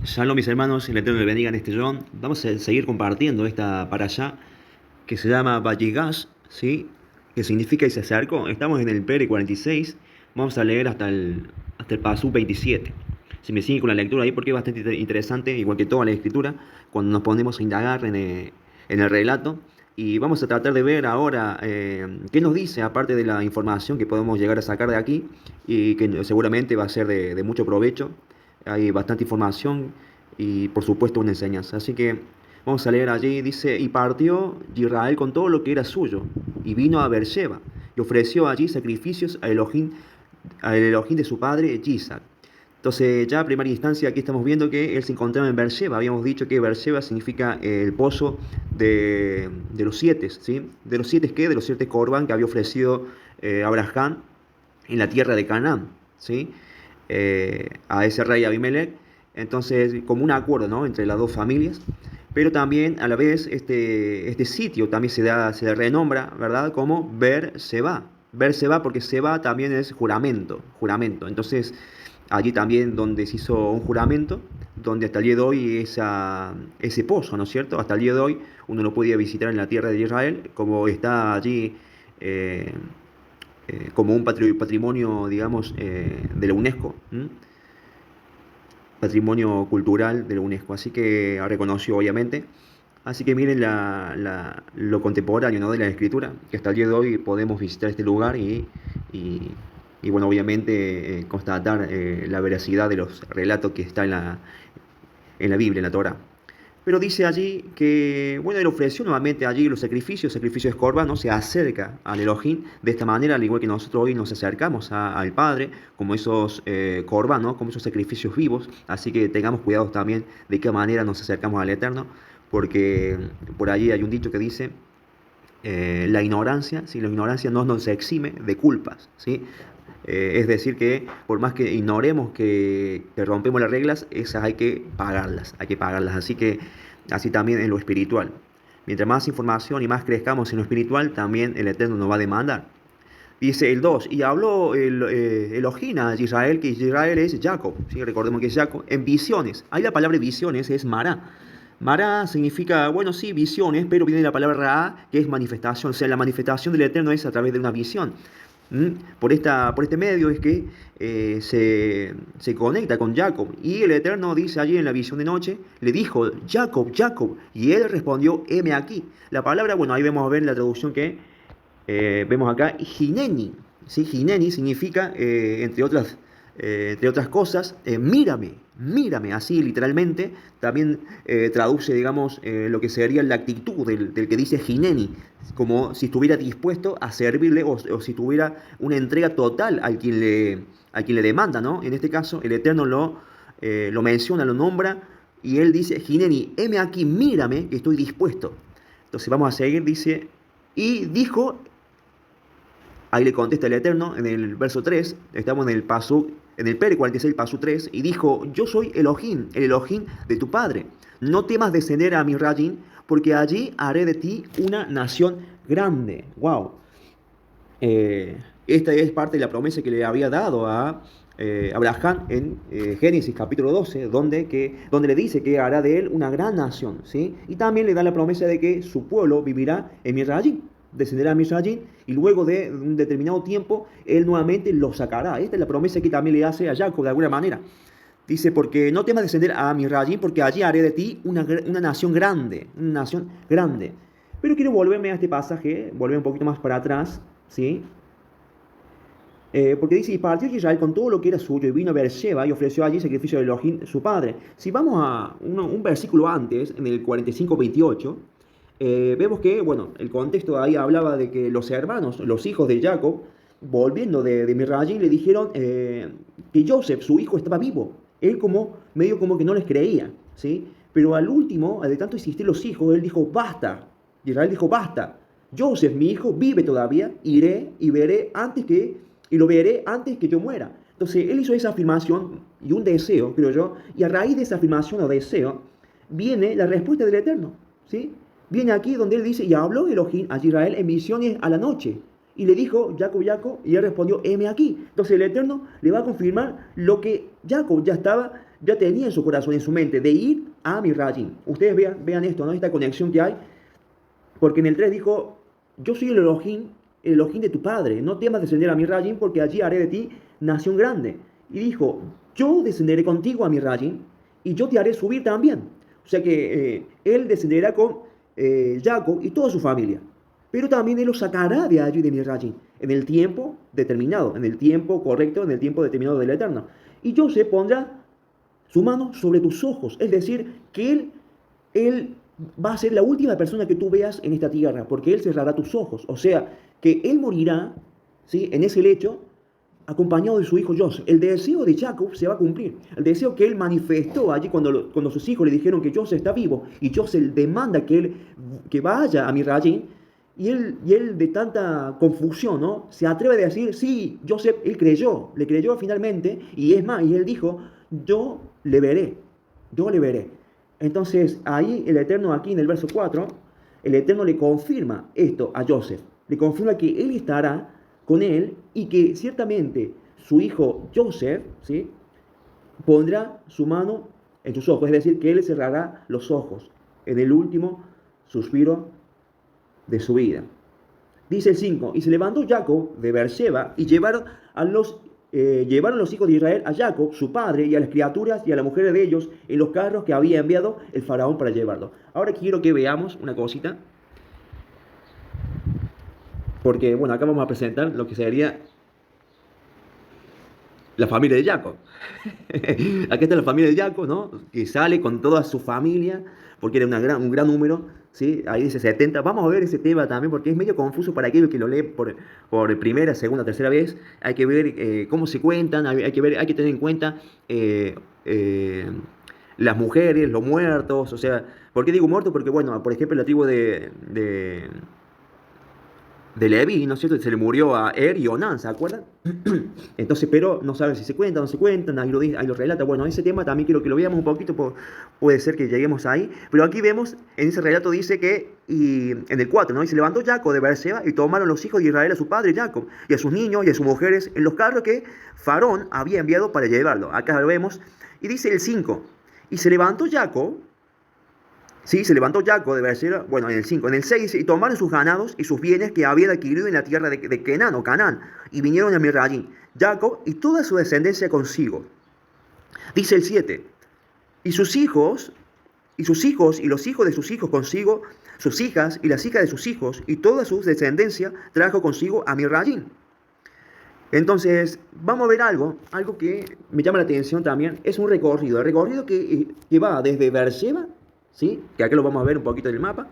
Shalom mis hermanos, el Eterno le bendiga en este John. Vamos a seguir compartiendo esta para allá que se llama Vayigash, ¿sí? Que significa y se acercó. Estamos en el Pere 46, vamos a leer hasta el Pasú 27. Si me siguen con la lectura ahí, porque es bastante interesante, igual que toda la escritura, cuando nos ponemos a indagar en el relato. Y vamos a tratar de ver ahora qué nos dice, aparte de la información que podemos llegar a sacar de aquí, y que seguramente va a ser de mucho provecho. Hay bastante información y por supuesto una enseñanza. Así que vamos a leer allí, dice, y partió Israel con todo lo que era suyo, y vino a Beersheba, y ofreció allí sacrificios al Elohim de su padre Isaac. Entonces, ya a primera instancia, aquí estamos viendo que él se encontraba en Beersheba. Habíamos dicho que Beersheba significa el pozo de los siete, ¿sí? ¿De los siete qué? De los siete Corban que había ofrecido Abraham en la tierra de Canaán, ¿sí? A ese rey Abimelech. Entonces, como un acuerdo, ¿no? Entre las dos familias. Pero también, a la vez, este sitio también se renombra, ¿verdad? Como Beer-Seba. Beer-Seba porque Seba también es juramento, juramento. Entonces, allí también donde se hizo un juramento, donde hasta el día de hoy ese pozo, ¿no es cierto? Hasta el día de hoy uno lo podía visitar en la tierra de Israel, como está allí eh, como un patrimonio, digamos, de la UNESCO, ¿m? Patrimonio cultural de la UNESCO, así que reconoció obviamente. Así que miren lo contemporáneo, ¿no? De la escritura, que hasta el día de hoy podemos visitar este lugar y, y bueno, obviamente constatar la veracidad de los relatos que está en la Biblia, en la Torá. Pero dice allí que, bueno, él ofreció nuevamente allí los sacrificios de Corban, ¿no? Se acerca al Elohim de esta manera, al igual que nosotros hoy nos acercamos al Padre, como esos Corban, ¿no? Como esos sacrificios vivos. Así que tengamos cuidado también de qué manera nos acercamos al Eterno, porque por allí hay un dicho que dice, la ignorancia, ¿sí? La ignorancia no nos exime de culpas, ¿sí? Es decir, que por más que ignoremos que rompemos las reglas, esas hay que pagarlas, hay que pagarlas. Así que así también en lo espiritual. Mientras más información y más crezcamos en lo espiritual, también el Eterno nos va a demandar. Dice el 2 y habló Elohim a Israel, que Israel es Jacob, ¿sí? Recordemos que es Jacob, en visiones. Ahí la palabra visiones es Mará. Mará significa, bueno, sí, visiones, pero viene de la palabra Ra, que es manifestación. O sea, la manifestación del Eterno es a través de una visión. ¿Mm? Por este medio es que se conecta con Jacob. Y el Eterno dice allí en la visión de noche, le dijo, Jacob, Jacob. Y él respondió, heme aquí. La palabra, bueno, ahí vemos a ver la traducción que vemos acá, Hineni. ¿Sí? Hineni significa, entre otras cosas, mírame, mírame, así literalmente. También traduce, digamos, lo que sería la actitud del que dice Hineni, como si estuviera dispuesto a servirle o si tuviera una entrega total a quien le demanda, ¿no? En este caso, el Eterno lo menciona, lo nombra, y él dice, Hineni, heme aquí, mírame, que estoy dispuesto. Entonces vamos a seguir, dice, y dijo, ahí le contesta el Eterno en el verso 3, estamos en el Pere 46, Pasú 3, y dijo, yo soy Elohim, el Elohim de tu padre. No temas descender a mi rayín, porque allí haré de ti una nación grande. Wow. Eh, Esta es parte de la promesa que le había dado a Abraham en Génesis capítulo 12, donde le dice que hará de él una gran nación, ¿sí? Y también le da la promesa de que su pueblo vivirá en Misrayim, descenderá a Misrayim, y luego de un determinado tiempo, él nuevamente lo sacará. Esta es la promesa que también le hace a Jacob de alguna manera. Dice, porque no temas descender a Misrayim, porque allí haré de ti una nación grande, una nación grande. Pero quiero volverme a este pasaje, volver un poquito más para atrás, ¿sí? Porque dice, y partió Israel con todo lo que era suyo, y vino a Beersheba y ofreció allí sacrificio de Elohim, su padre. Si vamos a un versículo antes, en el 45-28, vemos que, bueno, el contexto ahí hablaba de que los hermanos, los hijos de Jacob, volviendo de Misrayim, le dijeron que Joseph, su hijo, estaba vivo. Él como, medio como que no les creía, ¿sí? Pero al último, de tanto insistir los hijos, él dijo, basta. Israel dijo, basta. Joseph, mi hijo, vive todavía, iré y veré y lo veré antes que yo muera. Entonces, él hizo esa afirmación y un deseo, creo yo, y a raíz de esa afirmación o deseo, viene la respuesta del Eterno, ¿sí? Viene aquí donde él dice, y habló Elohim a Israel en visiones a la noche. Y le dijo, Jacob, Jacob, y él respondió, heme aquí. Entonces el Eterno le va a confirmar lo que Jacob ya estaba ya tenía en su corazón, en su mente, de ir a Mirrayim. Ustedes vean esto, ¿no? Esta conexión que hay, porque en el 3 dijo, yo soy el Elohim de tu padre, no temas descender a Mirrayim, porque allí haré de ti nación grande. Y dijo, yo descenderé contigo a Mirrayim, y yo te haré subir también. O sea que él descenderá con Jacob y toda su familia. Pero también él lo sacará de allí de Mirrayim, en el tiempo determinado, en el tiempo correcto, en el tiempo determinado del Eterno. Y José pondrá su mano sobre tus ojos, es decir, que él va a ser la última persona que tú veas en esta tierra, porque él cerrará tus ojos. O sea, que él morirá, ¿sí?, en ese lecho, acompañado de su hijo Joseph. El deseo de Jacob se va a cumplir. El deseo que él manifestó allí cuando sus hijos le dijeron que Joseph está vivo y Joseph demanda que vaya a Mirrayim, y él de tanta confusión, ¿no?, se atreve a decir, sí, Joseph, él creyó, le creyó finalmente, y es más, y él dijo, yo le veré, yo le veré. Entonces, ahí el Eterno, aquí en el verso 4, el Eterno le confirma esto a Joseph, le confirma que él estará con él y que ciertamente su hijo Joseph, ¿sí?, pondrá su mano en sus ojos, es decir, que él cerrará los ojos en el último suspiro de su vida. Dice el 5, y se levantó Jacob de Beersheba y llevaron los hijos de Israel a Jacob, su padre, y a las criaturas y a las mujeres de ellos en los carros que había enviado el faraón para llevarlo. Ahora quiero que veamos una cosita, porque bueno, acá vamos a presentar lo que sería la familia de Jacob. Aquí está la familia de Jacob, ¿no?, que sale con toda su familia, porque era un gran número, ¿sí? Ahí dice 70. Vamos a ver ese tema también, porque es medio confuso para aquellos que lo leen por primera, segunda, tercera vez. Hay que ver cómo se cuentan, hay que tener en cuenta las mujeres, los muertos, o sea, ¿por qué digo muertos? Porque, bueno, por ejemplo, la tribu de Leví, ¿no es cierto?, se le murió a y Onán, ¿se acuerdan? Entonces, pero no saben si se cuentan o no se cuentan, ahí lo relata. Bueno, ese tema también quiero que lo veamos un poquito, puede ser que lleguemos ahí. Pero aquí vemos, en ese relato dice que, y en el 4, ¿no?, y se levantó Jacob de Beerseba y tomaron los hijos de Israel a su padre Jacob, y a sus niños y a sus mujeres en los carros que Faraón había enviado para llevarlo. Acá lo vemos, y dice el 5, y se levantó Jacob. Sí, se levantó Jacob de Beerseba, bueno, en el 5, en el 6, y tomaron sus ganados y sus bienes que habían adquirido en la tierra de Kenán o Canaán, y vinieron a Mirrayim, Jacob y toda su descendencia consigo. Dice el 7, y sus hijos, y los hijos de sus hijos consigo, sus hijas y las hijas de sus hijos, y toda su descendencia trajo consigo a Mirrayim. Entonces, vamos a ver algo que me llama la atención también, es un recorrido, el recorrido que va desde Beerseba, ¿sí?, que aquí lo vamos a ver un poquito en el mapa,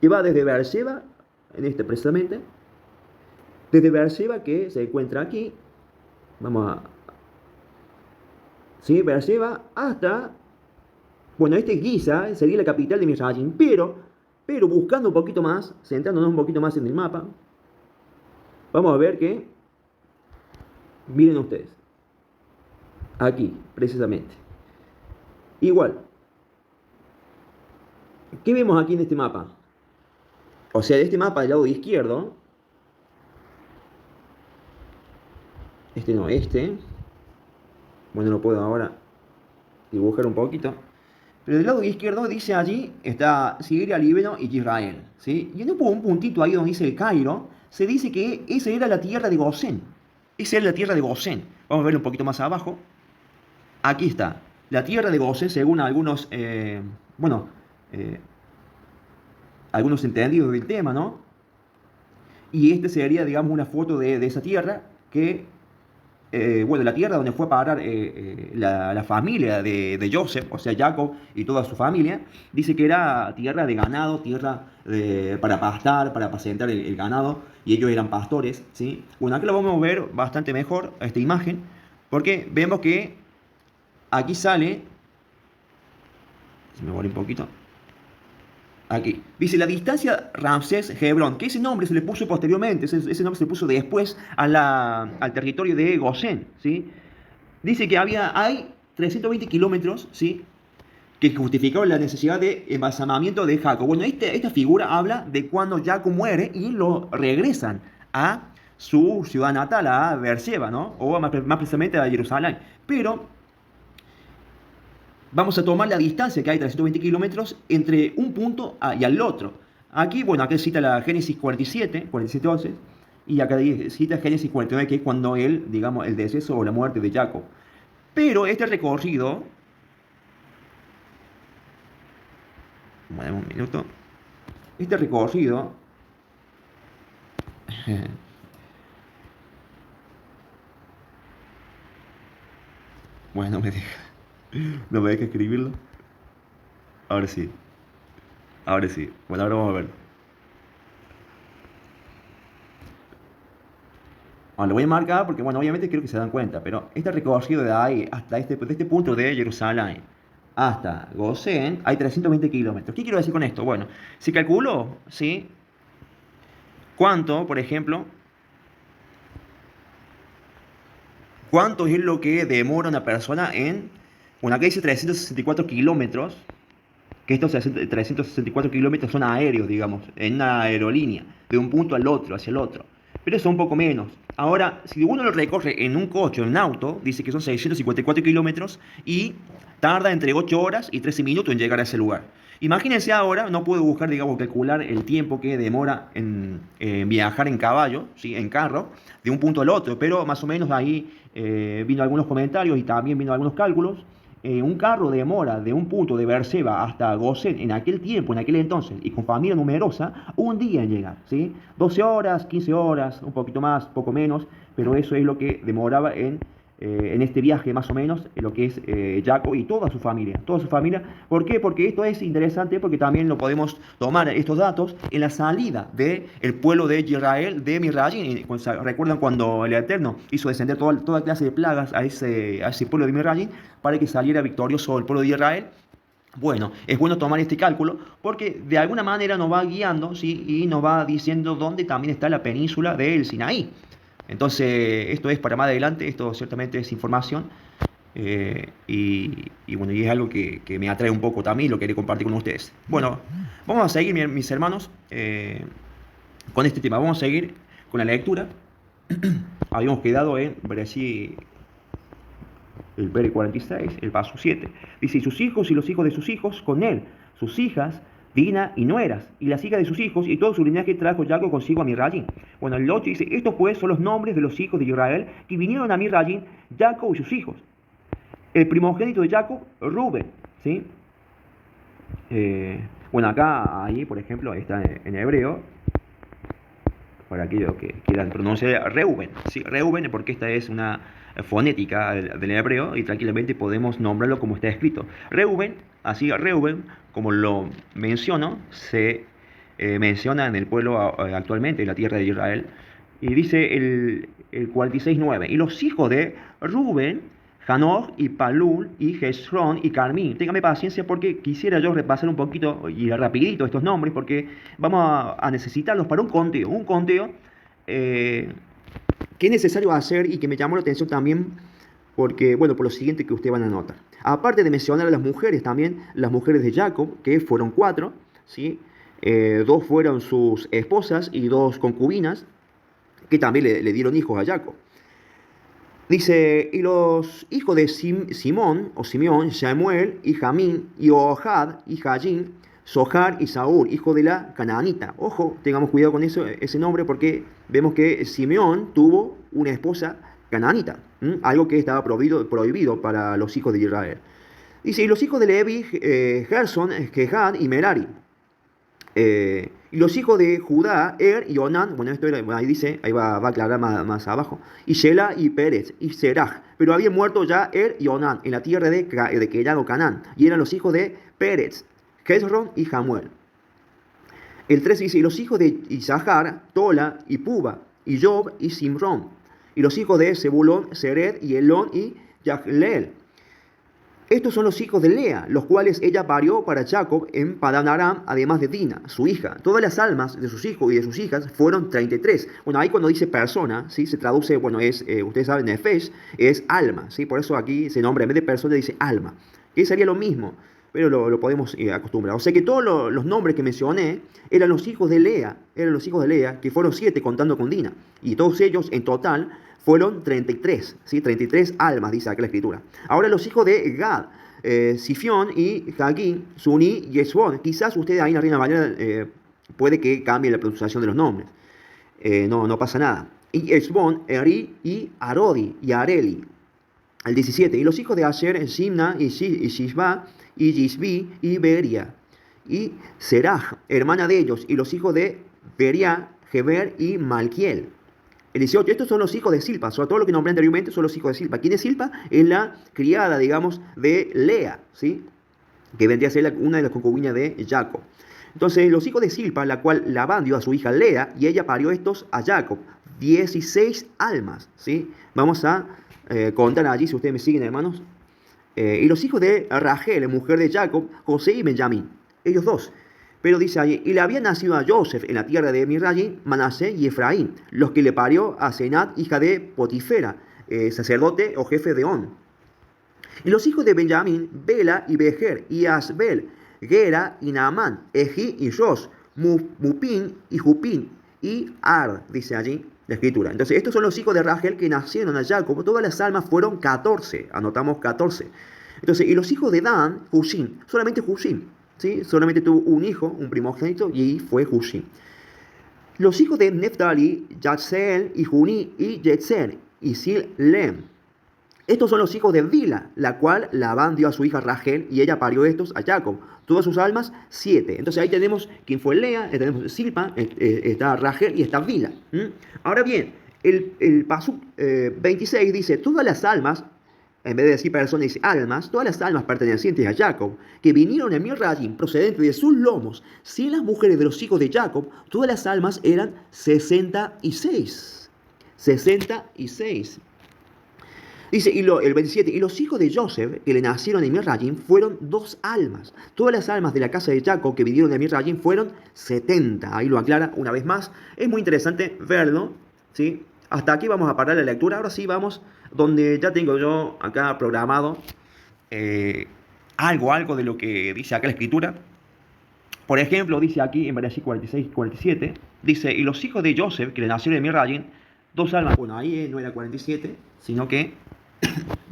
que va desde Beerseba, en este precisamente, desde Beerseba, que se encuentra aquí, ¿sí?, Beerseba hasta, bueno, este Giza sería la capital de Misrayim, pero buscando un poquito más, centrándonos un poquito más en el mapa, vamos a ver que, miren ustedes, aquí, precisamente, igual, ¿qué vemos aquí en este mapa? O sea, de este mapa del lado izquierdo, bueno, no puedo ahora dibujar un poquito, pero del lado izquierdo dice allí, está Siria, Líbano y Israel, ¿sí? Y en un puntito ahí donde dice el Cairo, se dice que esa era la tierra de Gosén. Esa era la tierra de Gosén. Vamos a verlo un poquito más abajo. Aquí está, la tierra de Gosén, según algunos, algunos entendidos del tema, ¿no? Y este sería, digamos, una foto de esa tierra que, la tierra donde fue a parar la familia de Joseph, o sea, Jacob y toda su familia. Dice que era tierra de ganado, para pastar, para apacentar el ganado, y ellos eran pastores, ¿sí? Bueno, aquí lo vamos a ver bastante mejor, esta imagen, porque vemos que aquí sale, se me vuelve un poquito, aquí, dice la distancia Ramsés-Hebrón, que ese nombre se le puso posteriormente, ese nombre se le puso después al territorio de Gosén, ¿sí? Dice que hay 320 kilómetros, ¿sí?, que justificaron la necesidad de embalsamamiento de Jacob. Bueno, esta figura habla de cuando Jacob muere y lo regresan a su ciudad natal, a Beerseba, ¿no?, o más precisamente a Jerusalén. Pero Vamos a tomar la distancia que hay 320 kilómetros entre un punto y al otro. Aquí, bueno, acá cita la Génesis 47, 47:11, y acá cita Génesis 49, que es cuando él, digamos, el deceso o la muerte de Jacob. Pero este recorrido, bueno, un minuto, este recorrido, bueno, no me deja escribirlo. Ahora sí, ahora sí. Bueno, ahora vamos a verlo. Bueno, lo voy a marcar porque, bueno, obviamente quiero que se dan cuenta, pero este recorrido de ahí hasta de este punto de Jerusalén hasta Gosén hay 320 kilómetros. ¿Qué quiero decir con esto? Bueno, si calculo, ¿sí? ¿Cuánto, por ejemplo, cuánto es lo que demora una persona en, bueno, acá dice 364 kilómetros, que estos 364 kilómetros son aéreos, digamos, en una aerolínea, de un punto al otro, hacia el otro. Pero eso es un poco menos. Ahora, si uno lo recorre en un coche o en un auto, dice que son 654 kilómetros y tarda entre 8 horas y 13 minutos en llegar a ese lugar. Imagínense ahora, no puedo buscar, digamos, calcular el tiempo que demora en viajar en caballo, ¿sí? En carro, de un punto al otro, pero más o menos ahí vino algunos comentarios y también vino algunos cálculos. Un carro demora de un punto de Beerseba hasta Gosén en aquel tiempo, en aquel entonces, y con familia numerosa, un día en llegar, ¿sí? 12 horas, 15 horas, un poquito más, poco menos, pero eso es lo que demoraba en este viaje más o menos, lo que es Jacob y toda su familia, toda su familia. ¿Por qué? Porque esto es interesante, porque también lo podemos tomar estos datos en la salida del pueblo de Israel de Mirrayim. ¿Recuerdan cuando el Eterno hizo descender toda clase de plagas a ese pueblo de Mirrayim para que saliera victorioso el pueblo de Israel? Bueno, es bueno tomar este cálculo porque de alguna manera nos va guiando, ¿sí? Y nos va diciendo dónde también está la península del Sinaí. Entonces, esto es para más adelante, esto ciertamente es información bueno, y es algo que me atrae un poco también y lo quería compartir con ustedes. Bueno, vamos a seguir, mis hermanos, con este tema. Vamos a seguir con la lectura. Habíamos quedado en Brasil, el Pere 46, el paso 7. Dice, y sus hijos y los hijos de sus hijos con él, sus hijas, Dina y nueras, y las hijas de sus hijos, y todo su linaje trajo Jacob consigo a Mirrayim. Bueno, el 8 dice, estos pues son los nombres de los hijos de Israel que vinieron a Mirrayim, Jacob y sus hijos. El primogénito de Jacob, Rubén, ¿sí? Bueno, acá, ahí, por ejemplo, está en hebreo, para aquellos que quieran pronunciar Reuben, ¿sí? Reuben, porque esta es una fonética del hebreo y tranquilamente podemos nombrarlo como está escrito. Reuben, así Reuben, como lo menciono, se menciona en el pueblo actualmente, en la tierra de Israel. Y dice el 46:9, y los hijos de Reuben, Hanoch y Palul y Hezrón y Carmí. Téngame paciencia porque quisiera yo repasar un poquito y rapidito estos nombres porque vamos a necesitarlos para un conteo que es necesario hacer y que me llamó la atención también porque, bueno, por lo siguiente que ustedes van a notar. Aparte de mencionar a las mujeres, también las mujeres de Jacob, que fueron 4, ¿sí? 2 fueron sus esposas y 2 concubinas, que también le dieron hijos a Jacob. Dice, y los hijos de Simón, o Simeón, Samuel, y Jamín, y Ohad, y Jajín, Sohar y Saúl, hijo de la Canaanita. Ojo, tengamos cuidado con ese nombre porque vemos que Simeón tuvo una esposa canaanita, algo que estaba prohibido para los hijos de Israel. Dice, y los hijos de Levi, Gerson, Quejad y Merari. Y los hijos de Judá, y Onán, bueno, esto era, ahí dice, ahí va a aclarar más abajo, y Shela y Pérez, y Seraj, pero habían muerto ya y Onán en la tierra de Kenan o Canaán, y eran los hijos de Pérez, Hezron y Jamuel. El 13 dice, y los hijos de Isahar, Tola y Puba, y Job y Simrón, y los hijos de Zebulón, Sered y Elón y Yahleel. Estos son los hijos de Lea, los cuales ella parió para Jacob en Padan Aram, además de Dina, su hija. Todas las almas de sus hijos y de sus hijas fueron 33. Bueno, ahí cuando dice persona, ¿sí? Se traduce, bueno, ustedes saben, nefesh, es alma, ¿sí? Por eso aquí se nombra, en vez de persona dice alma, que sería lo mismo, pero lo podemos acostumbrar. O sea que todos los nombres que mencioné eran los hijos de Lea, que fueron 7 contando con Dina. Y todos ellos en total fueron 33, ¿sí? 33 almas, dice acá la escritura. Ahora los hijos de Gad, Sifión y Hagí, Suní y Esbón. Quizás ustedes ahí en la Reina Valera puede que cambie la pronunciación de los nombres. No pasa nada. Y Esbón, Eri y Arodi y Areli. El 17. Y los hijos de Asher, Simna y Shishba y Yisbi y Beria. Y Seraj, hermana de ellos. Y los hijos de Beria, Geber y Malquiel. El 18. Estos son los hijos de Silpa. Sobre todo lo que nombré anteriormente son los hijos de Silpa. ¿Quién es Silpa? Es la criada, digamos, de Lea, ¿sí? Que vendría a ser una de las concubinas de Jacob. Entonces, los hijos de Silpa, la cual Labán dio a su hija Lea, y ella parió estos a Jacob. 16 almas, ¿sí? Vamos a contar allí, si ustedes me siguen, hermanos. Y los hijos de Rachel, mujer de Jacob, José y Benjamín. Ellos dos. Pero dice allí, y le había nacido a Joseph en la tierra de Mirrayim, Manasé y Efraín, los que le parió a Senat, hija de Potifera, sacerdote o jefe de On. Y los hijos de Benjamín, Bela y Bejer, y Asbel, Gera y Naamán, Eji y Ros, Mupín y Jupín, y Ar, dice allí la escritura. Entonces, estos son los hijos de Rachel que nacieron a Jacob. Todas las almas fueron 14, anotamos 14. Entonces, y los hijos de Dan, Husim, solamente Husim, ¿sí? Solamente tuvo un hijo, un primogénito, y fue Husim. Los hijos de Neftali, Yatsel y Juní y Jetzer y Silem. Estos son los hijos de Bila, la cual Labán dio a su hija Rachel, y ella parió estos a Jacob. Todas sus almas, 7. Entonces ahí tenemos quién fue Lea, tenemos Silpa, está Rachel y está Bila. Ahora bien, el Pasuk 26 dice, todas las almas, en vez de decir personas, dice almas, todas las almas pertenecientes a Jacob, que vinieron en Mirrayim, procedentes de sus lomos, si las mujeres de los hijos de Jacob, todas las almas eran 66. 66. Dice, el 27, y los hijos de Joseph, que le nacieron en Mirrayim, fueron 2 almas. Todas las almas de la casa de Jacob que vinieron de Mirrayim fueron 70. Ahí lo aclara una vez más. Es muy interesante verlo, ¿sí? Hasta aquí vamos a parar la lectura. Ahora sí vamos donde ya tengo yo acá programado algo de lo que dice acá la escritura. Por ejemplo, dice aquí en versículo 46 y 47, dice, y los hijos de Joseph, que le nacieron en Mirrayim, 2 almas. Bueno, ahí no era 47, sino que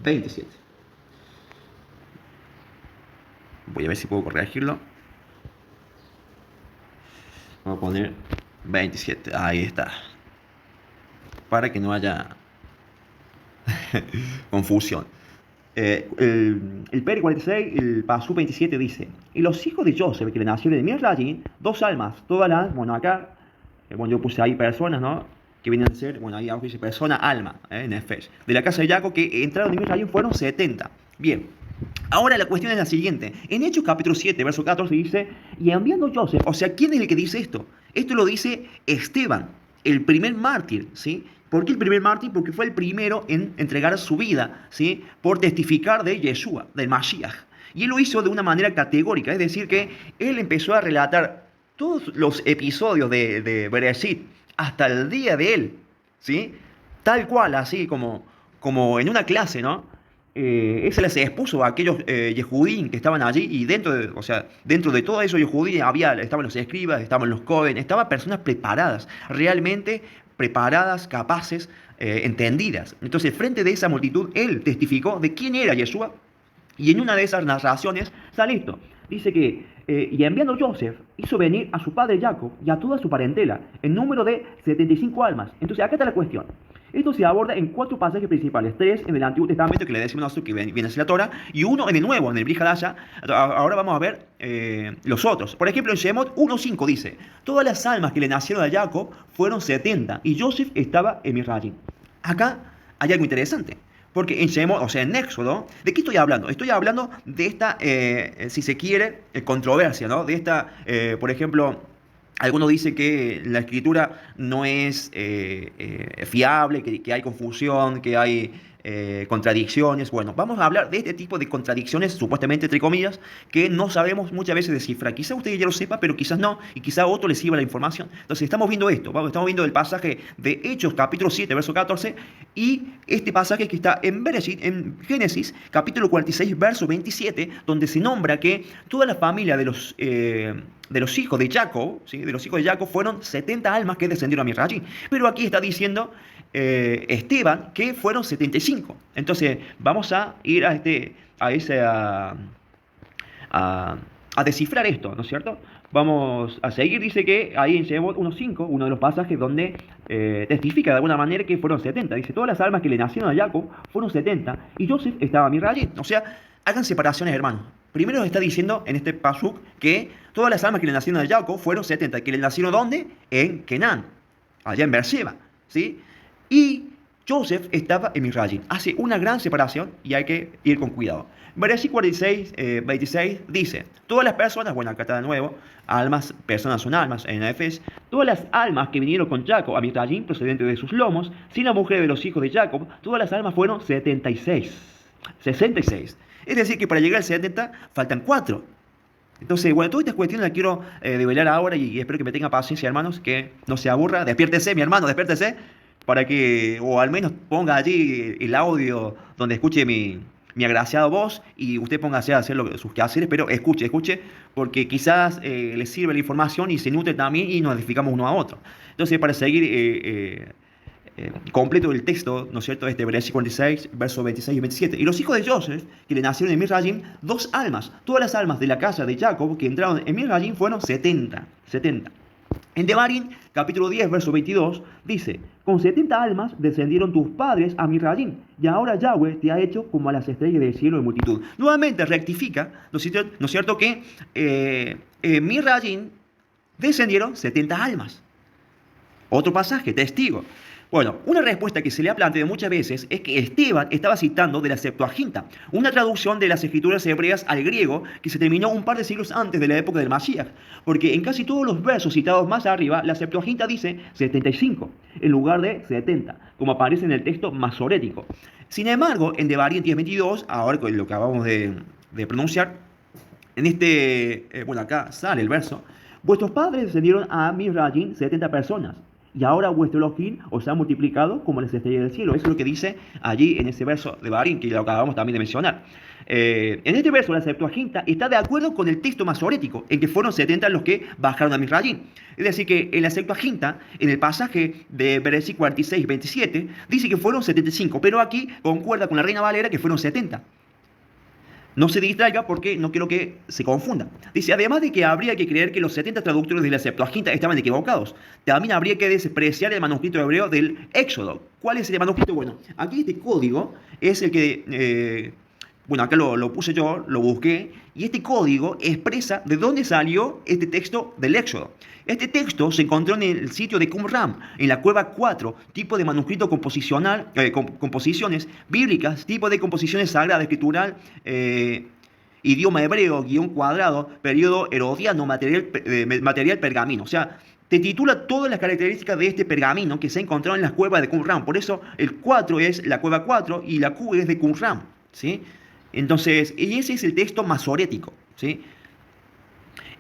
27. Voy a ver si puedo corregirlo. Voy a poner 27. Ahí está. Para que no haya confusión. El Peri 46, el Pasú 27 dice, y los hijos de Joseph, que le nacieron de Mirrayim, 2 almas, todas las, bueno, acá, yo puse ahí personas, ¿no? Que vienen a ser, ahí abajo dice persona, alma, Nefesh, de la casa de Jacob, que entraron en Mirrayim fueron 70. Bien, ahora la cuestión es la siguiente. En Hechos capítulo 7, verso 14 dice, y enviando Joseph, o sea, ¿quién es el que dice esto? Esto lo dice Esteban, el primer mártir, ¿sí? ¿Por qué el primer mártir? Porque fue el primero en entregar su vida, ¿sí? Por testificar de Yeshua, del Mashiach. Y él lo hizo de una manera categórica, es decir, que él empezó a relatar todos los episodios de Bereshit hasta el día de él, ¿sí? Tal cual, así como en una clase, ¿no? Él se les expuso a aquellos Yehudín que estaban allí, y dentro de todo eso Yehudín estaban los escribas, estaban los Cohen, estaban personas preparadas, realmente preparadas, capaces, entendidas. Entonces, frente de esa multitud, él testificó de quién era Yeshua, y en una de esas narraciones sale esto. Dice que, y enviando Joseph, hizo venir a su padre Jacob y a toda su parentela, en número de 75 almas. Entonces, acá está la cuestión. Esto se aborda en 4 pasajes principales. 3 en el Antiguo Testamento, que le decimos nosotros que viene a ser la Torah, y 1 en el Nuevo, en el Brit Hadashah. Ahora vamos a ver los otros. Por ejemplo, en Shemot 1.5 dice, todas las almas que le nacieron a Jacob fueron 70, y Joseph estaba en Mirrayim. Acá hay algo interesante. Porque en Shemot, o sea, en Éxodo, ¿de qué estoy hablando? Estoy hablando de esta, si se quiere, controversia, ¿no? De esta, por ejemplo, algunos dicen que la escritura no es fiable, que hay confusión, que hay contradicciones. Bueno, vamos a hablar de este tipo de contradicciones, supuestamente entre comillas, que no sabemos muchas veces descifrar. Quizás usted ya lo sepa, pero quizás no, y quizás a otro le sirva la información. Entonces estamos viendo esto, estamos viendo el pasaje de Hechos capítulo 7, verso 14, y este pasaje que está en Bereshit, en Génesis capítulo 46, verso 27, donde se nombra que toda la familia de los hijos de Jacob, ¿sí? De los hijos de Jacob fueron 70 almas que descendieron a Mirrayim. Pero aquí está diciendo Esteban, que fueron 75. Entonces, vamos a ir a descifrar esto, ¿no es cierto? Vamos a seguir, dice que ahí en Shemot 1.5, uno de los pasajes donde testifica de alguna manera que fueron 70. Dice, todas las almas que le nacieron a Jacob fueron 70 y Joseph estaba a Mirrayim. O sea, hagan separaciones, hermanos. Primero está diciendo en este pasuk que todas las almas que le nacieron a Jacob fueron 70. ¿Que le nacieron dónde? En Kenán, allá en Beersheba, ¿sí? Y Joseph estaba en Misrayim. Hace una gran separación y hay que ir con cuidado. Versículo 46, 26 dice, todas las personas, bueno, acá está de nuevo, almas, personas son almas, en Efes, todas las almas que vinieron con Jacob a Misrayim, procedente de sus lomos, sin la mujer de los hijos de Jacob, todas las almas fueron 66. Es decir, que para llegar al 70 faltan 4. Entonces, bueno, todas estas cuestiones las quiero develar ahora y espero que me tengan paciencia, hermanos, que no se aburra. Despiértese, mi hermano, despiértese, para que, o al menos ponga allí el audio donde escuche mi agraciado voz y usted póngase a hacer sus quehaceres, pero escuche, porque quizás le sirve la información y se nutre también y nos edificamos uno a otro. Entonces, para seguir completo el texto, ¿no es cierto? Este versículo 46, versos 26 y 27. Y los hijos de Joseph, que le nacieron en Misrayim, 2 almas. Todas las almas de la casa de Jacob que entraron en Misrayim fueron 70. En Devarim, capítulo 10, verso 22, dice, con 70 almas descendieron tus padres a Misrayim, y ahora Yahweh te ha hecho como a las estrellas del cielo en multitud. Nuevamente rectifica, ¿no es cierto? Que en Misrayim descendieron 70 almas. Otro pasaje, testigo. Bueno, una respuesta que se le ha planteado muchas veces es que Esteban estaba citando de la Septuaginta, una traducción de las escrituras hebreas al griego que se terminó un par de siglos antes de la época del Mashiach, porque en casi todos los versos citados más arriba, la Septuaginta dice 75 en lugar de 70, como aparece en el texto masorético. Sin embargo, en Devarim 10:22, ahora con lo que acabamos de pronunciar, en bueno, acá sale el verso, vuestros padres descendieron a Misrayim 70 personas. Y ahora vuestro Elohim os ha multiplicado como las estrellas del cielo. Eso es lo que dice allí en ese verso de Devarim, que lo acabamos también de mencionar. En este verso, la Septuaginta está de acuerdo con el texto masorético, en que fueron 70 los que bajaron a Misrayim. Es decir, que en la Septuaginta, en el pasaje de versículo 46 y 27, dice que fueron 75, pero aquí concuerda con la Reina Valera que fueron 70. No se distraiga porque no quiero que se confunda. Dice, además de que habría que creer que los 70 traductores de la Septuaginta estaban equivocados, también habría que despreciar el manuscrito hebreo del Éxodo. ¿Cuál es el manuscrito? Bueno, aquí este código es el que, bueno, acá lo puse yo, lo busqué, y este código expresa de dónde salió este texto del Éxodo. Este texto se encontró en el sitio de Qumran, en la cueva 4, tipo de manuscrito composicional, composiciones bíblicas, tipo de composiciones sagradas, escritural, idioma hebreo, guión cuadrado, periodo herodiano, material pergamino. O sea, te titula todas las características de este pergamino que se ha encontrado en las cuevas de Qumran. Por eso el 4 es la cueva 4 y la Q es de Qumran, ¿sí? Entonces, y ese es el texto masorético, ¿sí?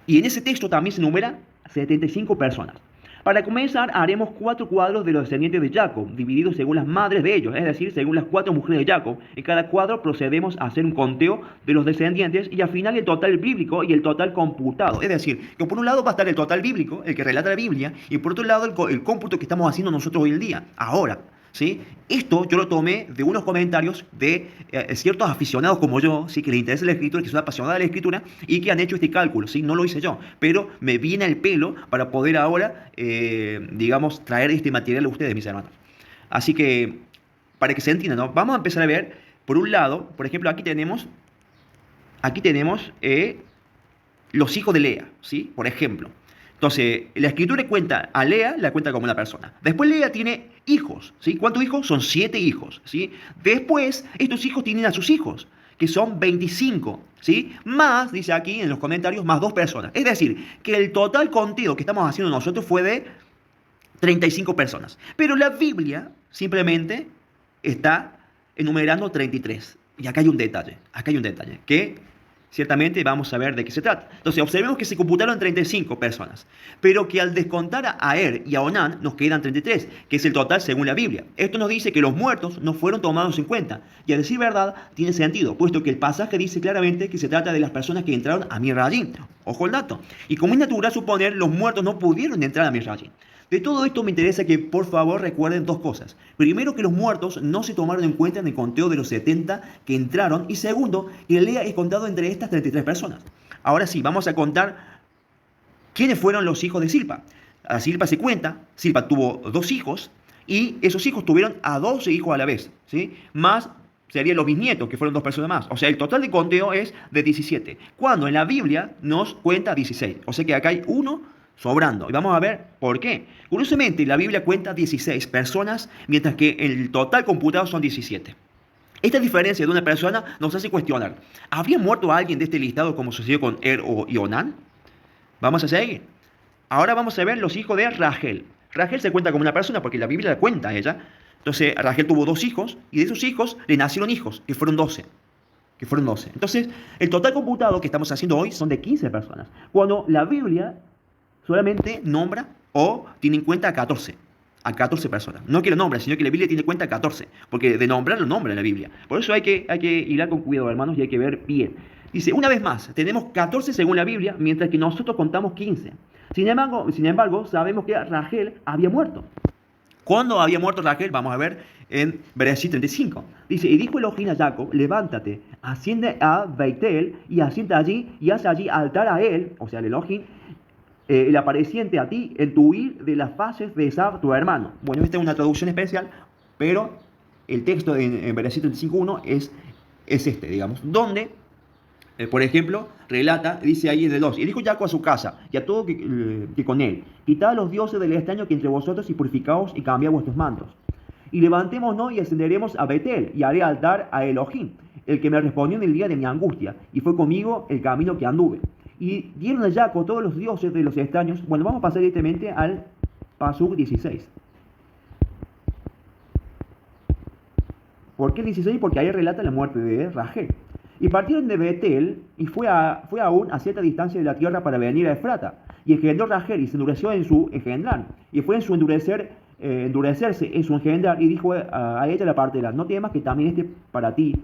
Y en ese texto también se enumeran 75 personas. Para comenzar, haremos 4 cuadros de los descendientes de Jacob, divididos según las madres de ellos, es decir, según las 4 mujeres de Jacob. En cada cuadro procedemos a hacer un conteo de los descendientes y al final el total bíblico y el total computado. Es decir, que por un lado va a estar el total bíblico, el que relata la Biblia, y por otro lado el cómputo que estamos haciendo nosotros hoy en día, ahora. ¿Sí? Esto yo lo tomé de unos comentarios de ciertos aficionados como yo, ¿sí? Que les interesa la escritura, que son apasionados de la escritura y que han hecho este cálculo, ¿sí? No lo hice yo, pero me viene al pelo para poder ahora, digamos, traer este material a ustedes, mis hermanos. Así que, para que se entienda, ¿no? Vamos a empezar a ver, por un lado, por ejemplo, aquí tenemos los hijos de Lea, ¿sí? Por ejemplo. Entonces, la escritura cuenta a Lea, la cuenta como una persona. Después Lea tiene hijos, ¿sí? ¿Cuántos hijos? Son 7 hijos, ¿sí? Después, estos hijos tienen a sus hijos, que son 25, ¿sí? Más, dice aquí en los comentarios, más 2 personas. Es decir, que el total conteo que estamos haciendo nosotros fue de 35 personas. Pero la Biblia simplemente está enumerando 33. Y acá hay un detalle, que ciertamente vamos a ver de qué se trata. Entonces, observemos que se computaron 35 personas, pero que al descontar a Er y a Onán nos quedan 33, que es el total según la Biblia. Esto nos dice que los muertos no fueron tomados en cuenta, y a decir verdad, tiene sentido, puesto que el pasaje dice claramente que se trata de las personas que entraron a Misrayim. Ojo el dato. Y como es natural suponer, los muertos no pudieron entrar a Misrayim. De todo esto me interesa que por favor recuerden dos cosas. Primero, que los muertos no se tomaron en cuenta en el conteo de los 70 que entraron. Y segundo, que Lea es contado entre estas 33 personas. Ahora sí, vamos a contar quiénes fueron los hijos de Silpa. A Silpa se cuenta, Silpa tuvo 2 hijos y esos hijos tuvieron a 12 hijos a la vez, ¿sí? Más serían los bisnietos, que fueron 2 personas más. O sea, el total de conteo es de 17. Cuando en la Biblia nos cuenta 16. O sea que acá hay uno sobrando. Y vamos a ver por qué. Curiosamente, la Biblia cuenta 16 personas, mientras que el total computado son 17. Esta diferencia de una persona nos hace cuestionar: ¿habría muerto alguien de este listado como sucedió con y Onán? Vamos a seguir. Ahora vamos a ver los hijos de Rachel. Rachel se cuenta como una persona porque la Biblia la cuenta a ella. Entonces, Rachel tuvo 2 hijos y de esos hijos le nacieron hijos, que fueron 12. Entonces, el total computado que estamos haciendo hoy son de 15 personas. Cuando la Biblia solamente nombra o tiene en cuenta a 14. A 14 personas. No que lo nombra, sino que la Biblia tiene en cuenta a 14. Porque de nombrar lo nombra en la Biblia. Por eso hay que hilar con cuidado, hermanos, y hay que ver bien. Dice, una vez más, tenemos 14 según la Biblia, mientras que nosotros contamos 15. Sin embargo, sabemos que Rachel había muerto. ¿Cuándo había muerto Rachel? Vamos a ver en versículo 35. Dice, y dijo Elohim a Jacob, levántate, asciende a Beitel, y asienta allí, y haz allí altar a él, o sea, el Elohim, el apareciente a ti, en tu huir de las fases de Esab, tu hermano. Bueno, esta es una traducción especial, pero el texto en versículo 35.1 es este, digamos, donde, por ejemplo, relata, dice ahí en el 2, y dijo Jacob a su casa, y a todo que con él, quitad a los dioses del extraño que entre vosotros, y purificaos, y cambiad vuestros mantos. Y levantémonos y ascenderemos a Betel, y haré altar a Elohim, el que me respondió en el día de mi angustia, y fue conmigo el camino que anduve. Y dieron a Jacob todos los dioses de los extraños. Bueno, vamos a pasar directamente al Pasuk 16. ¿Por qué 16? Porque ahí relata la muerte de Rachel. Y partieron de Betel, y fue aún a cierta distancia de la tierra para venir a Efrata. Y engendró Rachel, y se endureció en su engendrar. Y fue en su endurecerse en su engendrar, y dijo a ella la partera, no temas que también para ti,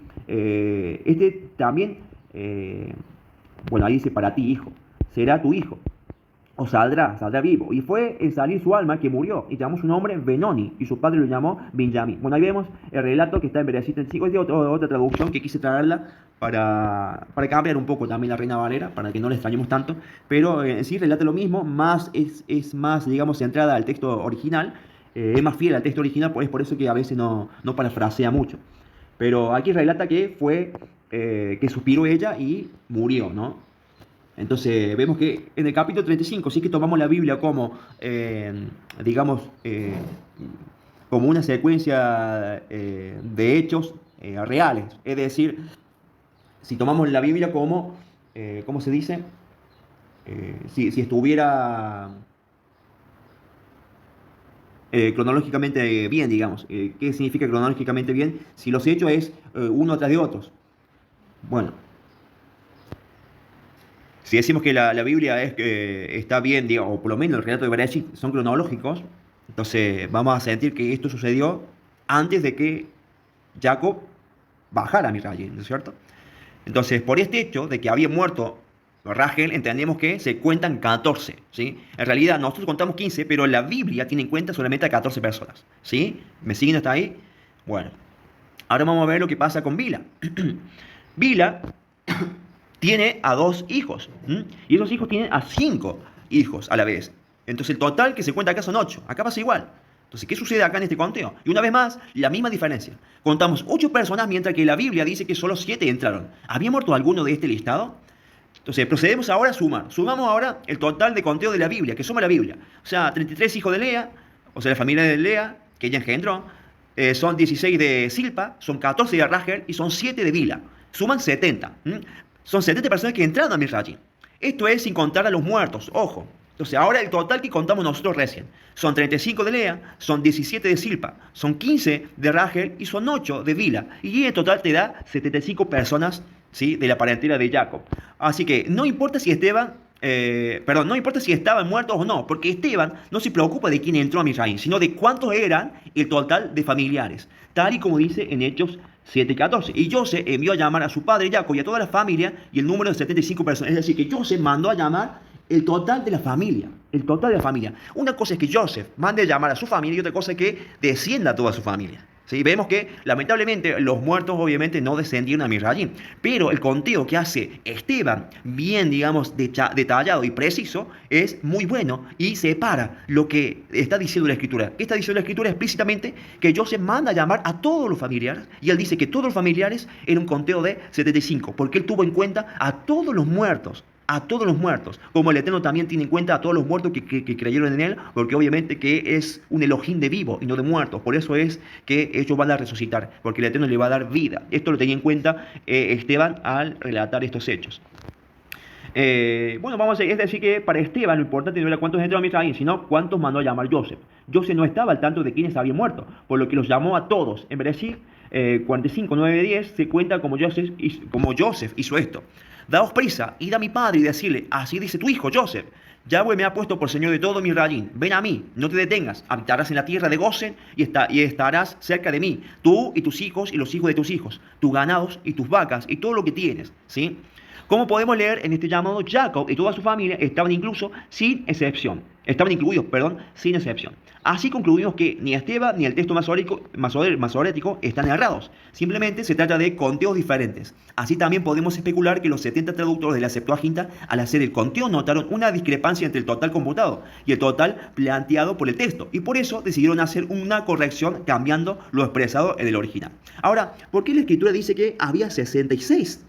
bueno, ahí dice para ti, hijo, será tu hijo, o saldrá vivo. Y fue en salir su alma que murió, y llamó su nombre Benoni, y su padre lo llamó Benjamín. Bueno, ahí vemos el relato que está en versículo 5. Es de otra traducción que quise traerla para cambiar un poco también la Reina Valera, para que no le extrañemos tanto, pero en sí relata lo mismo, más es más, digamos, centrada al texto original, es más fiel al texto original, es por eso que a veces no parafrasea mucho. Pero aquí relata que fue, que suspiró ella y murió, ¿no? Entonces vemos que en el capítulo 35, sí que tomamos la Biblia como, digamos, como una secuencia de hechos reales. Es decir, si tomamos la Biblia como, ¿cómo se dice? Si estuviera cronológicamente bien, digamos. ¿Qué significa cronológicamente bien? Si los hechos es uno tras de otros. Bueno, si decimos que la Biblia está bien, digamos, o por lo menos el relato de Bereshit son cronológicos, entonces vamos a sentir que esto sucedió antes de que Jacob bajara a Misraim, ¿no es cierto? Entonces, por este hecho de que había muerto Rachel, entendemos que se cuentan 14, ¿sí? En realidad nosotros contamos 15, pero la Biblia tiene en cuenta solamente a 14 personas, ¿sí? ¿Me siguen hasta ahí? Bueno, ahora vamos a ver lo que pasa con Bila. Bila tiene a 2 hijos, y esos hijos tienen a 5 hijos a la vez. Entonces el total que se cuenta acá son 8. Acá pasa igual. Entonces, ¿qué sucede acá en este conteo? Y una vez más, la misma diferencia. Contamos 8 personas, mientras que la Biblia dice que solo 7 entraron. ¿Había muerto alguno de este listado? Entonces, procedemos ahora a sumar. Sumamos ahora el total de conteo de la Biblia, que suma la Biblia. O sea, 33 hijos de Lea, o sea, la familia de Lea, que ella engendró, son 16 de Silpa, son 14 de Rachel y son 7 de Bila. Suman 70. Son 70 personas que entraron a Misraim. Esto es sin contar a los muertos, ojo. Entonces, ahora el total que contamos nosotros recién. Son 35 de Lea, son 17 de Silpa, son 15 de Rachel y son 8 de Bila. Y en total te da 75 personas, ¿sí?, de la parentela de Jacob. Así que no importa si no importa si estaban muertos o no, porque Esteban no se preocupa de quién entró a Misraim, sino de cuántos eran el total de familiares, tal y como dice en Hechos 7:14. Y José envió a llamar a su padre Jacob y a toda la familia, y el número de 75 personas. Es decir, que José mandó a llamar el total de la familia. El total de la familia. Una cosa es que Joseph mande a llamar a su familia y otra cosa es que descienda a toda su familia. ¿Sí? Vemos que lamentablemente los muertos obviamente no descendieron a Misrayim, pero el conteo que hace Esteban, bien digamos detallado y preciso, es muy bueno y separa lo que está diciendo la Escritura. ¿Qué está diciendo la Escritura? Explícitamente que Joseph manda a llamar a todos los familiares y él dice que todos los familiares era un conteo de 75, porque él tuvo en cuenta a todos los muertos, como el Eterno también tiene en cuenta a todos los muertos que creyeron en Él, porque obviamente que es un Elohim de vivos y no de muertos, por eso es que ellos van a resucitar, porque el Eterno le va a dar vida. Esto lo tenía en cuenta Esteban al relatar estos hechos. Bueno, vamos a es decir que para Esteban lo importante no era cuántos entraron a Misraín, sino cuántos mandó a llamar Joseph. Joseph no estaba al tanto de quiénes habían muerto, por lo que los llamó a todos. En Bereshit 45, 9, 10 se cuenta como Joseph hizo esto. Daos prisa, id a mi padre y decirle, así dice tu hijo Joseph, Yahweh me ha puesto por señor de todo Misraín, ven a mí, no te detengas, habitarás en la tierra de Gosen y estarás cerca de mí, tú y tus hijos y los hijos de tus hijos, tus ganados y tus vacas y todo lo que tienes, ¿sí? Como podemos leer en este llamado, Jacob y toda su familia estaban incluidos, sin excepción. Así concluimos que ni Esteban ni el texto masorético están errados. Simplemente se trata de conteos diferentes. Así también podemos especular que los 70 traductores de la Septuaginta, al hacer el conteo, notaron una discrepancia entre el total computado y el total planteado por el texto. Y por eso decidieron hacer una corrección cambiando lo expresado en el original. Ahora, ¿por qué la Escritura dice que había 66?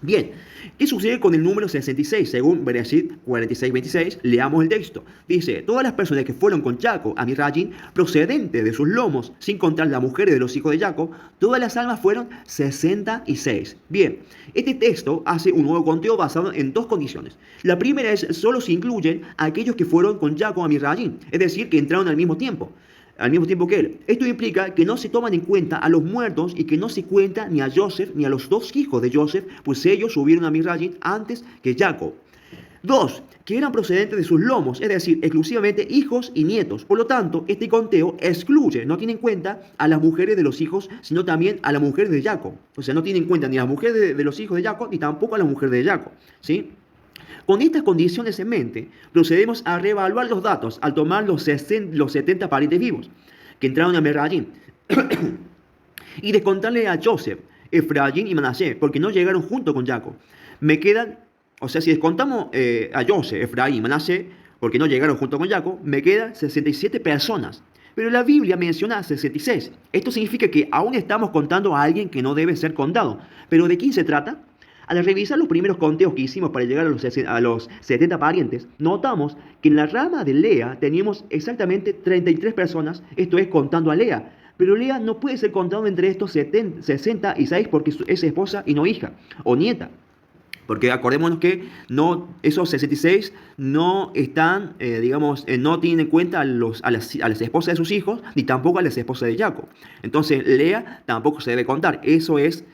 Bien, ¿qué sucede con el número 66? Según Bereshit 46:26, leamos el texto. Dice, todas las personas que fueron con Jacob a Misrayim, procedentes de sus lomos, sin contar las mujeres de los hijos de Jacob, todas las almas fueron 66. Bien, este texto hace un nuevo conteo basado en dos condiciones. La primera es, solo se incluyen a aquellos que fueron con Jacob a Misrayim, es decir, que entraron al mismo tiempo que él. Esto implica que no se toman en cuenta a los muertos y que no se cuenta ni a Joseph ni a los dos hijos de Joseph, pues ellos subieron a Misrayim antes que Jacob. Dos, que eran procedentes de sus lomos, es decir, exclusivamente hijos y nietos. Por lo tanto, este conteo excluye, no tiene en cuenta a las mujeres de los hijos, sino también a las mujeres de Jacob. O sea, no tiene en cuenta ni a las mujeres de los hijos de Jacob, ni tampoco a las mujeres de Jacob, ¿sí? Con estas condiciones en mente, procedemos a reevaluar los datos al tomar los 70 parientes vivos que entraron a Merayim y descontarle a Joseph, Efraín y Manasés, porque no llegaron junto con Jacob. Me quedan, o sea, si descontamos a Joseph, Efraín y Manasés, porque no llegaron junto con Jacob, me quedan 67 personas. Pero la Biblia menciona 66. Esto significa que aún estamos contando a alguien que no debe ser contado. ¿Pero de quién se trata? Al revisar los primeros conteos que hicimos para llegar a los 70 parientes, notamos que en la rama de Lea teníamos exactamente 33 personas, esto es contando a Lea. Pero Lea no puede ser contado entre estos 66 porque es esposa y no hija o nieta. Porque acordémonos que no, esos 66 no están, no tienen en cuenta a las esposas de sus hijos, ni tampoco a las esposas de Jacob. Entonces, Lea tampoco se debe contar. Eso es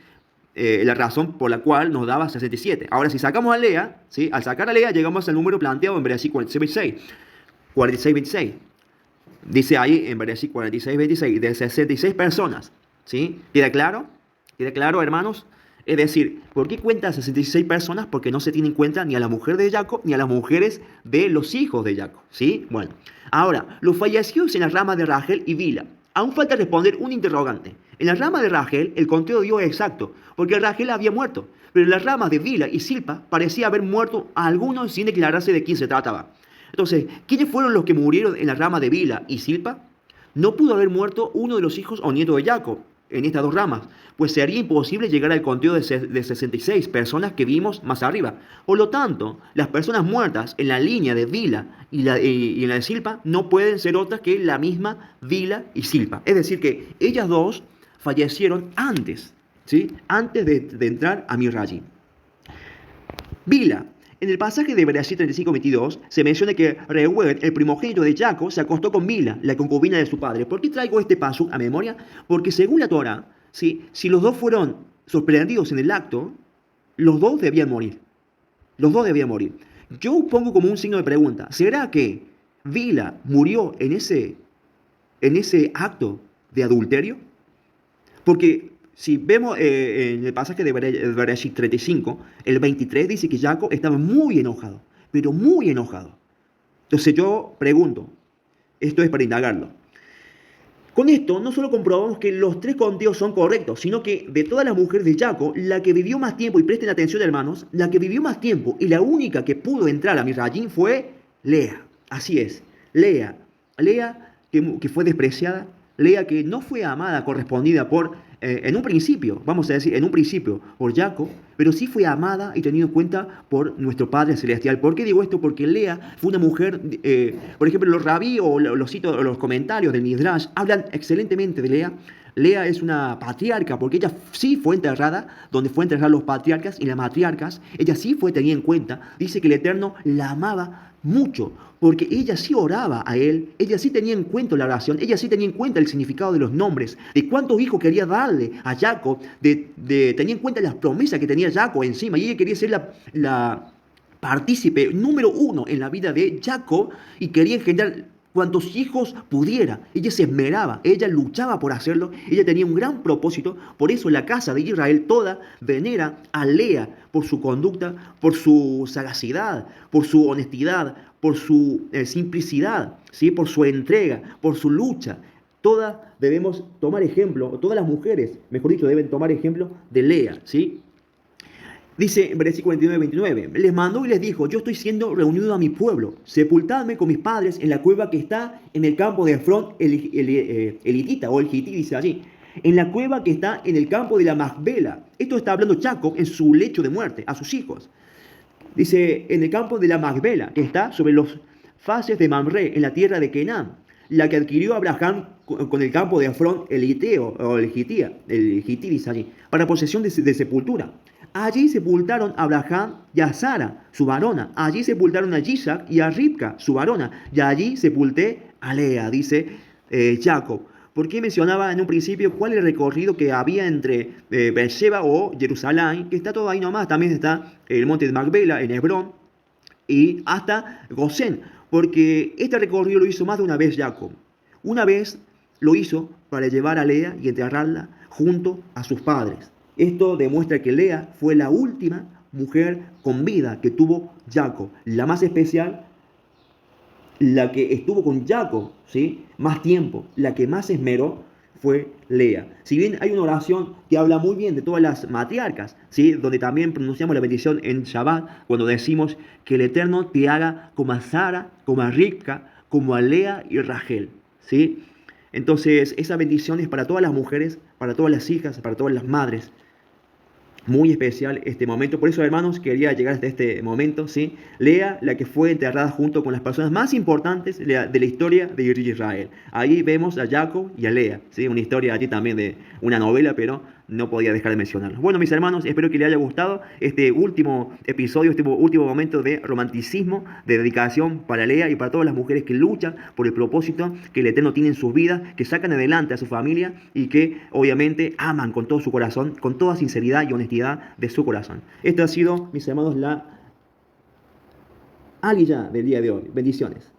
la razón por la cual nos daba 67. Ahora, si sacamos a Lea, ¿sí? Al sacar a Lea, llegamos al número planteado en Bereshit 46:26. Dice ahí en Bereshit 46:26, de 66 personas. ¿Sí? ¿Queda claro? ¿Queda claro, hermanos? Es decir, ¿por qué cuenta 66 personas? Porque no se tiene en cuenta ni a la mujer de Jacob ni a las mujeres de los hijos de Jacob. ¿Sí? Bueno, ahora, los fallecidos en las ramas de Rachel y Bila. Aún falta responder un interrogante. En la rama de Rachel, el conteo dio exacto, porque Rachel había muerto. Pero en las ramas de Bila y Silpa parecía haber muerto a algunos sin declararse de quién se trataba. Entonces, ¿quiénes fueron los que murieron en la rama de Bila y Silpa? No pudo haber muerto uno de los hijos o nietos de Jacob en estas dos ramas, pues sería imposible llegar al conteo de 66 personas que vimos más arriba. Por lo tanto, las personas muertas en la línea de Bila y en la de Silpa no pueden ser otras que la misma Bila y Silpa. Es decir, que ellas dos fallecieron antes, ¿sí? Antes de entrar a Misrayim. Bila. En el pasaje de Bereshit 35:22 se menciona que Reuel, el primogénito de Jacob, se acostó con Bila, la concubina de su padre. ¿Por qué traigo este paso a memoria? Porque según la Torah, ¿sí? Si los dos fueron sorprendidos en el acto, los dos debían morir. Los dos debían morir. Yo pongo como un signo de pregunta, ¿será que Bila murió en ese acto de adulterio? Porque si vemos en el pasaje de Bereshit 35, el 23 dice que Jacob estaba muy enojado. pero muy enojado. Entonces yo pregunto, esto es para indagarlo. Con esto no solo comprobamos que los tres conteos son correctos, sino que de todas las mujeres de Jacob, la que vivió más tiempo, y presten atención hermanos, la que vivió más tiempo y la única que pudo entrar a Misrayim fue Lea. Así es, Lea. Lea que fue despreciada, Lea que no fue amada, correspondida por, en un principio, vamos a decir, en un principio por Jacob, pero sí fue amada y tenida en cuenta por nuestro Padre Celestial. ¿Por qué digo esto? Porque Lea fue una mujer, por ejemplo, los rabí o los comentarios del Midrash hablan excelentemente de Lea. Lea es una patriarca porque ella sí fue enterrada donde fue enterrados los patriarcas y las matriarcas. Ella sí fue tenida en cuenta. Dice que el Eterno la amaba mucho porque ella sí oraba a él, ella sí tenía en cuenta la oración, ella sí tenía en cuenta el significado de los nombres, de cuántos hijos quería darle a Jacob, tenía en cuenta las promesas que tenía Jacob encima, y ella quería ser la partícipe número uno en la vida de Jacob y quería engendrar cuantos hijos pudiera. Ella se esmeraba, ella luchaba por hacerlo, ella tenía un gran propósito. Por eso la casa de Israel toda venera a Lea por su conducta, por su sagacidad, por su honestidad, por su simplicidad, ¿sí? Por su entrega, por su lucha. Todas debemos tomar ejemplo, todas las mujeres, mejor dicho, deben tomar ejemplo de Lea, ¿sí? Dice en versículo 29, les mandó y les dijo, yo estoy siendo reunido a mi pueblo, sepultadme con mis padres en la cueva que está en el campo de Efrón, el hitita o el hití, dice allí, en la cueva que está en el campo de la Macbela. Esto está hablando Jacob en su lecho de muerte, a sus hijos. Dice, en el campo de la Macbela, que está sobre los faces de Mamre, en la tierra de Canaán, la que adquirió Abraham con el campo de Efrón, el hiteo, o el hití dice allí, para posesión de sepultura. Allí sepultaron a Abraham y a Sara, su varona. Allí sepultaron a Isaac y a Ribca, su varona. Y allí sepulté a Lea, dice Jacob. ¿Por qué mencionaba en un principio cuál es el recorrido que había entre Beersheba o Jerusalén? Que está todo ahí nomás. También está el monte de Macbela, en Hebrón, y hasta Gosén. Porque este recorrido lo hizo más de una vez Jacob. Una vez lo hizo para llevar a Lea y enterrarla junto a sus padres. Esto demuestra que Lea fue la última mujer con vida que tuvo Jacob, la más especial, la que estuvo con Jacob, ¿sí? Más tiempo, la que más se esmeró fue Lea. Si bien hay una oración que habla muy bien de todas las matriarcas, ¿sí? Donde también pronunciamos la bendición en Shabbat, cuando decimos que el Eterno te haga como a Sara, como a Ribca, como a Lea y Rachel, ¿sí? Entonces, esa bendición es para todas las mujeres, para todas las hijas, para todas las madres. Muy especial este momento. Por eso, hermanos, quería llegar hasta este momento, ¿sí? Lea, la que fue enterrada junto con las personas más importantes de la historia de Israel. Ahí vemos a Jacob y a Lea, ¿sí? Una historia allí también de una novela, pero no podía dejar de mencionarlo. Bueno, mis hermanos, espero que les haya gustado este último episodio, este último momento de romanticismo, de dedicación para Lea y para todas las mujeres que luchan por el propósito que el Eterno tiene en sus vidas, que sacan adelante a su familia y que obviamente aman con todo su corazón, con toda sinceridad y honestidad de su corazón. Esta ha sido, mis hermanos, la aliyá del día de hoy. Bendiciones.